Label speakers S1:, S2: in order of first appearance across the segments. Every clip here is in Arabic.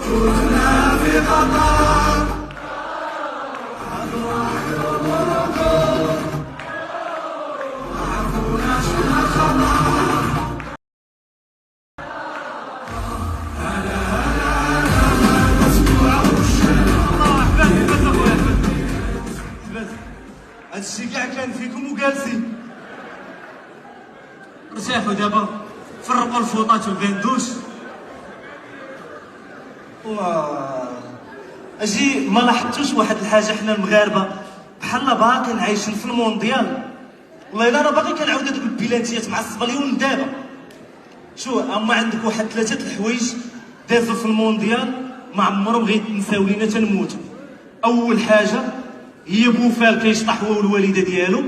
S1: كنا في خطر.
S2: هادشي كاع كان فيكم وجالسين.
S3: ارتاحوا دابا، فرقوا الفوطات والبندوش.
S2: اجي ما لاحظتوش واحد الحاجه، حنا المغاربه بحال باقيين عايشين في المونديال. والله الا انا باغي كنعاود هذوك البيلانتيات معصبه ليهم دابا. شو اما عندك واحد ثلاثه الحوايج دازوا في المونديال ما عمرهم غيتنساو لينا تنموتوا. اول حاجه هي بوفال كيشطح هو والوالده ديالو.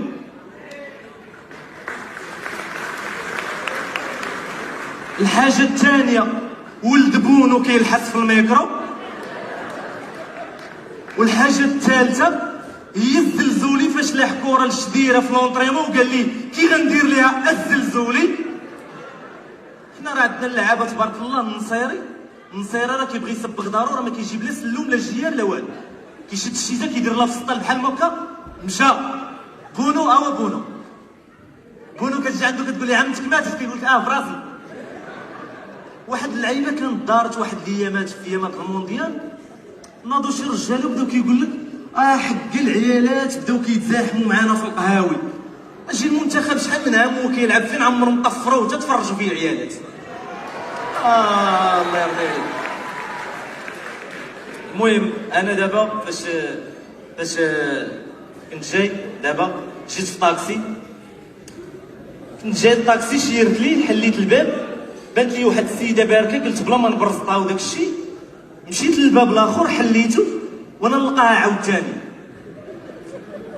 S2: الحاجه الثانيه ولد بونو كيلحس في الميكرو. والحاجه الثالثه هي الزلزولي فاش لاح كره للشديره في لونطريمون وقال لي كي غندير ليها الزلزولي. حنا راه عندنا اللعابه تبارك الله. النصيري راه كيبغي يسبق دارو، راه ما كيجيب لا سلوم لا جيار لا والو، كيشد الشيزه كيدير لها في السطل بحال هكا. مشى بونو بونو كتجي عندو كتقول لي عمتك ماتت، كيقول لك في راسي. واحد اللعيبه كانت دارت واحد الايامات في ايامات المونديال، ناضوا شي رجاله وبداو كيقول لك حق العيالات بداو كيتزاحموا معانا في القهاوي. اجي المنتخب شحال من عام هو كيلعب فين عمر مطفروا حتى تفرجوا فيه العيالات. الله يرضي عليك. المهم انا دابا فاش كنت جاي دابا جيت في طاكسي. كنت جاي الطاكسي شيرت لي، حليت الباب، بانت لي واحد السيده باركه، قلت بلا ما نبرزطها وداك الشيء مشيت للباب الاخر حليته وانا نلقاها عاوتاني.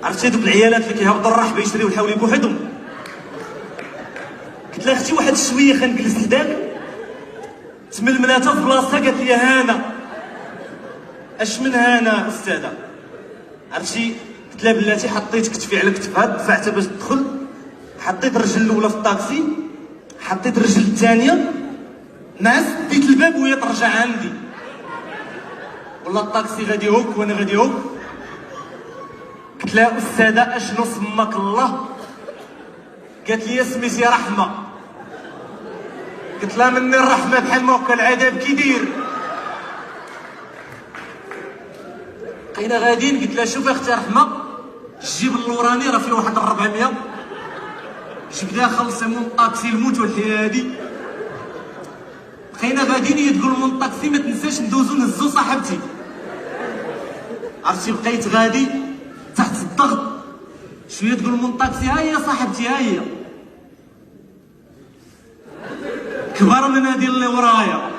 S2: عرفتي هذوك العيالات اللي كيهبطوا الرحبه يشريو الحولي بوحدهم. قلت لها اختي واحد شويه خنجلس حداك، تململاتها في بلاصتها، قالت لي هانا. اش من هانا استاذه؟ عرفتي قلت لها بلاتي حطيت كتفي على كتفها، دفعتها باش تدخل، حطيت الرجل الاولى في الطاكسي، حطيت الرجل الثانيه، نعس ديت الباب وهي ترجع عندي. والله الطاكسي غادي هوك وانا غادي هوك. قلت لها استاذه اشنو سماك الله؟ قالت لي سميتي رحمه. قلت لها مني الرحمه بحال ما هكا العذاب كيدير. بقينا غاديين، قلت لها شوف اختي رحمه الجيب اللوراني راه فيه واحد 400، جيب داخل سمو الطاكسي الموت والحياه هادي. بقينا غاديين، هي تقول من الطاكسي ما تنساش ندوزو نهزو صاحبتي. عرفتي بقيت غادي تحت الضغط شويه، تقول من الطاكسي ها هي صاحبتي ها هي. كبر من هادي اللي ورايا.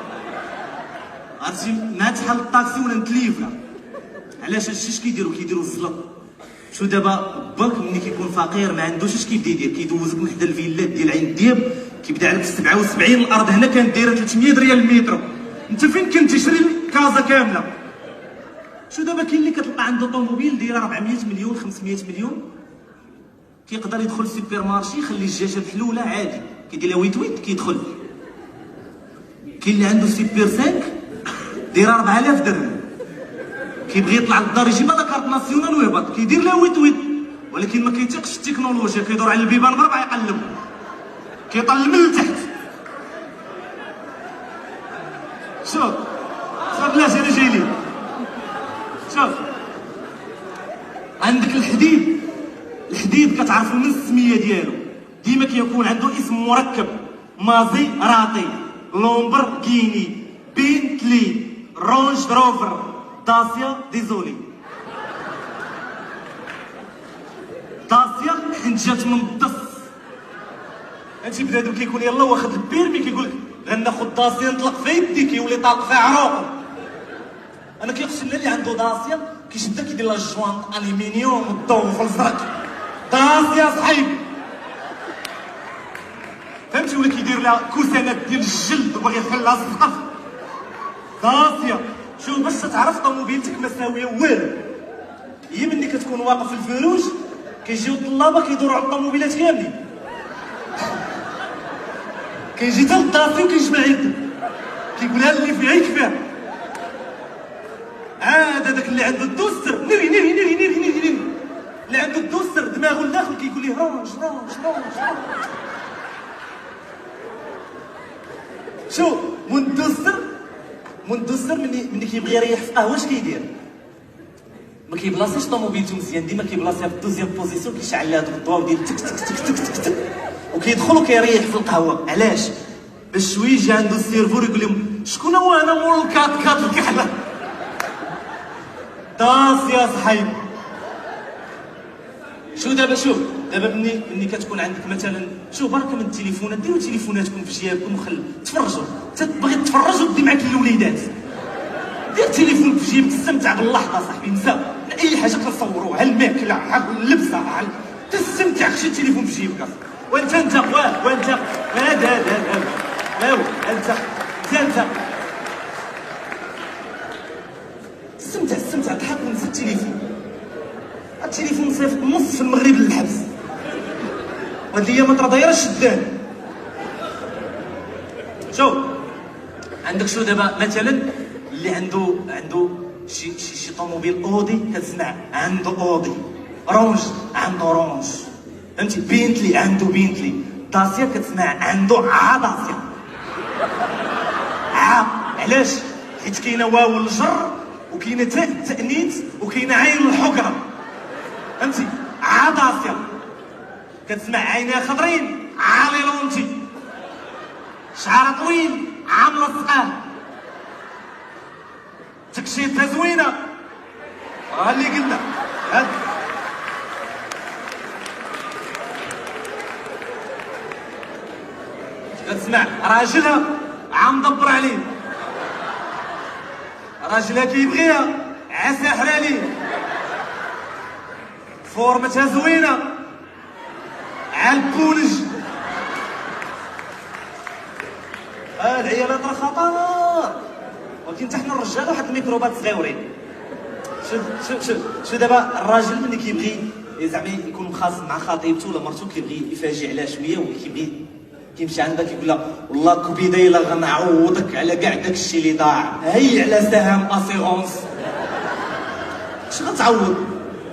S2: عرفتي نهات حل الطاكسي وانا نتليفها. علاش هادشي اش كيديروا الزلط. شو دابا باك ملي كيكون فقير ما عندوش اش كيبدا يدير، كيدوزك من حدا الفيلات ديال عين الدياب، كيبدا عليك 77. الارض هنا كانت دايره 300 ريال المترو، انت فين كنت تشري كازا كامله؟ شو دابا كاين اللي كتلقى عنده طوموبيل دايره 400 مليون 500 مليون، كيقدر يدخل للسوبر مارشي يخلي الدجاجه الحلوله عادي، كيدير لها ويت كيدخل. كاين اللي عنده سوبر 5 دايره 4000 درهم، كيبغي يطلع للدار يجيب هذا كارت ناسيونال ويهبط، كيدير لها ويت ولكن ما كيتيقش التكنولوجيا، كيدور على البيبان بربعه يقلب، كيطل من التحت. شوف بلاتي انا جاي لي. شوف عندك الحديد كتعرفوا من السميه ديالو ديما كيكون عنده اسم مركب: مازيراتي، لومبرغيني، بنتلي، رونج روفر، داسيا ديزولي. داسيا حيت جات من الدص. هادشي بنادم كيكون يلاه واخد البيرمي كيقول لك غناخد داسيا نطلق في يدي، كيولي طالق في عروقه. انا كيقسم لي اللي عنده داسيا كيشدها كيدير لها الجوانط الومنيوم والضو في الزرق. داسيا صحيبي فهمتي، ولا كيدير لها كوسانات ديال الجلد وباغي يخليها السقف. داسيا شوف باش تعرف طوموبيلتك ما ساويه والو، هي ملي كتكون واقف في الفروج كيجيو الطلابه كيدوروا على الطوموبيلات كاملين، كيجي حتى للداسي وكيجمع يده كيقولها اللي فيها يكفيها. هذاك اللي عنده الدوستر نري نري نري نري نري نري اللي عنده الدوستر دماغه لداخل كيقول ليه رانج رانج رانج. شوف مندوستر ملي كيبغي يريح في قهوه اش كيدير؟ ما كيبلاصيش طوموبيلتو مزيان، ديما كيبلاصيها في الدوزيام بوزيسيون، كيشعل لها دوك الضوء ديال تك تك تك تك تك تك وكيدخل وكيريح في القهوه. علاش؟ باش شويه يجي عنده السيرفور يقول لهم شكون هو انا مول الكات كات الكحله داس يا صحيب. شوف دابا ملي كتكون عندك مثلا شوف بركه من التليفونات، ديروا تليفوناتكم في جيابكم تفرجوا، تبغي تفرج ودي معاك الوليدات، دير تليفون في جيبك تستمتع باللحظه صاحبي، نسى اي حاجه كنصوروها الماكله اللبسه تستمتع خشي التليفون في جيبك. وانت وانت هذا انت استمتع ضحك ونسى التليفون صيفط نص في المغرب للحبس، وهاد الايام ترى دايره الشدان. شوف عندك شو دابا مثلا اللي عنده شي طوموبيل اودي كتسمع عنده اودي، رونج عنده رونج، فهمتي؟ بينتلي عنده بينتلي، داسيا كتسمع عنده داسيا. علاش؟ حيت كاينه واو الجر وكاينه تاء التأنيث وكاينه عين الحقره، فهمتي؟ داسيا كتسمع عينيها خضرين عالي لونتي، شعرها طويل ملصقاه، تكشيتها زوينه، ها اللي قلنا هاد كتسمع راجلها مدبر عليه، راجلها كيبغيها ساحر عليه، فورمتها زوينه البولج. العيالات راه خطر، ولكن حنا الرجال واحد الميكروبات صغيورين. شوف دابا الراجل ملي كيبغي زعما يكون مخاصم مع خطيبته ولا مرته، كيبغي يفاجئ عليها شويه، وكيبغي كيمشي عندها كيقول لها والله كبيده الا غنعوضك على كاع داكشي اللي ضاع، هي على سهم اسيغونس. اش غتعوض؟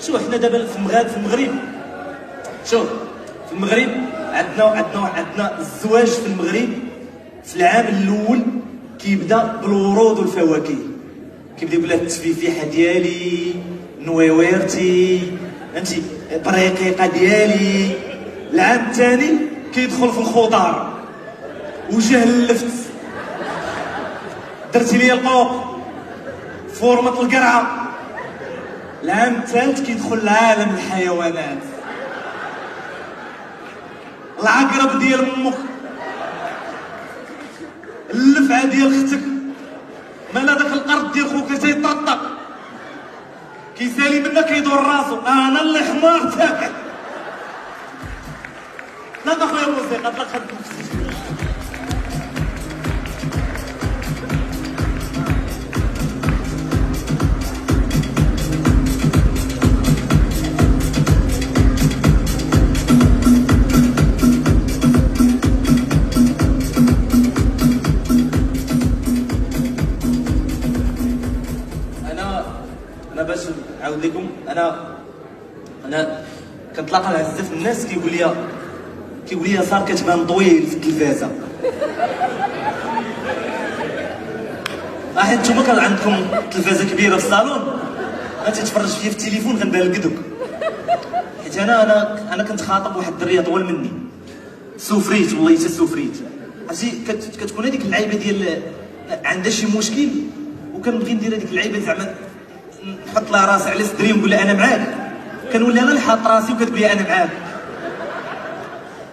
S2: شوف حنا دابا في المغرب شوف في المغرب عندنا الزواج في المغرب في العام الاول كيبدا بالورود والفواكه، كيبدا يقول لها التفيفيحه ديالي، نويويرتي، فهمتي، بريقيقه ديالي. العام الثاني كيدخل في الخضار، وجه اللفت، درتي لي القوق، فورمه القرعه. العام الثالث كيدخل لعالم الحيوانات، العقرب ديال امك، اللفعه ديال اختك، مالا داك الارض ديال خوك تيطرطق كيسالي منك كيدور راسو، انا اللي حمار تاعك. لا اخويا الموسيقى طلق خدك انا باش نعاود لكم، انا كنتلاقى مع بزاف الناس كيقول لي صار كتبان طويل في التلفازه. حيت نتوما كان عندكم تلفازه كبيره في الصالون، ما تتفرج فيا في التليفون غنبان قدك. حيت انا كنت خاطب واحد الدريه طول مني، سوفريت والله حتى سوفريت. عرفتي كتكون هذيك اللعيبه ديال عندها شي مشكل وكنبغي ندير هذيك اللعيبه زعما نحط لها راسي على صدري ونقول لها انا معاك، كنولي انا اللي حاط راسي وكتقول لي انا معاك.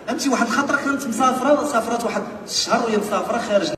S2: فهمتي؟ واحد الخطره كانت مسافره، سافرات واحد الشهر وهي مسافره خارج